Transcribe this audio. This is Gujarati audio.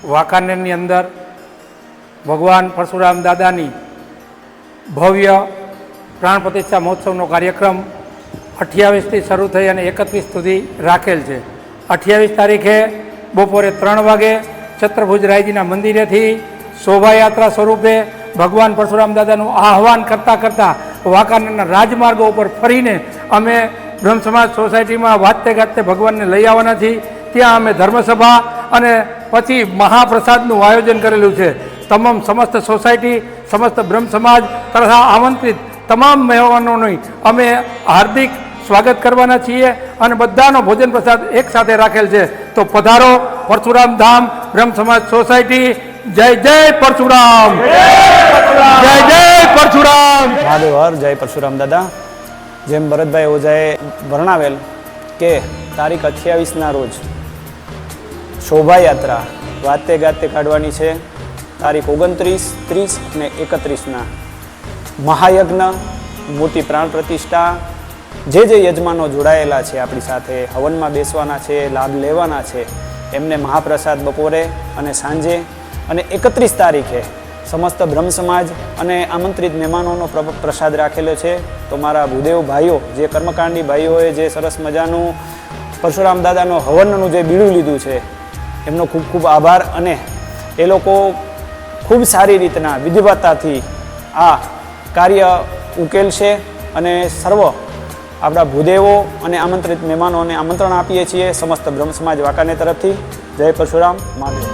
વાંકાનેરની અંદર ભગવાન પરશુરામ દાદાની ભવ્ય પ્રાણ પ્રતિષ્ઠા મહોત્સવનો કાર્યક્રમ 28થી શરૂ થઈ અને 31 સુધી રાખેલ છે। 28 તારીખે બપોરે 3 વાગે છત્રભુજરાયજીના મંદિરેથી શોભાયાત્રા સ્વરૂપે ભગવાન પરશુરામ દાદાનું આહ્વાન કરતાં કરતાં વાંકાનેરના રાજમાર્ગો ઉપર ફરીને અમે બ્રહ્મ સમાજ સોસાયટીમાં વાજતે ગાજતે ભગવાનને લઈ આવવાના છીએ। ત્યાં અમે ધર્મસભા અને પછી મહાપ્રસાદનું આયોજન કરેલું છે। તમામ સમસ્ત સોસાયટી, સમસ્ત બ્રહ્મ સમાજ તથા આમંત્રિત તમામ મહેમાનોની અમે હાર્દિક સ્વાગત કરવાના છીએ અને બધાનો ભોજન પ્રસાદ એક સાથે રાખેલ છે। તો પધારો પરશુરામ ધામ બ્રહ્મ સમાજ સોસાયટી। જય જય પરશુરામ, જય જય પરશુરામ, મહાદેવ હર, જય પરશુરામ દાદા। જેમ ભરતભાઈ ઓઝાએ વર્ણવેલ કે તારીખ 28ના રોજ શોભાયાત્રા વાતે ગાતે કાઢવાની છે। તારીખ 29, 30 અને 31ના મહાયજ્ઞ, મોટી પ્રાણ પ્રતિષ્ઠા, જે યજમાનો જોડાયેલા છે આપણી સાથે હવનમાં બેસવાના છે, લાભ લેવાના છે, એમને મહાપ્રસાદ બપોરે અને સાંજે, અને 31 તારીખે સમસ્ત બ્રહ્મ સમાજ અને આમંત્રિત મહેમાનોનો પ્રસાદ રાખેલો છે। તો મારા ભૂદેવ ભાઈઓ, જે કર્મકાંડી ભાઈઓએ જે સરસ મજાનું પરશુરામ દાદાનો હવનનું જે બીડું લીધું છે, એમનો ખૂબ ખૂબ આભાર। અને એ લોકો ખૂબ સારી રીતના વિધિવતાથી આ કાર્ય ઉકેલશે અને સર્વ આપણા ભૂદેવો અને આમંત્રિત મહેમાનોને આમંત્રણ આપીએ છીએ સમસ્ત બ્રહ્મ સમાજ વાંકાનેર તરફથી। જય પરશુરામ, મહાદેવ।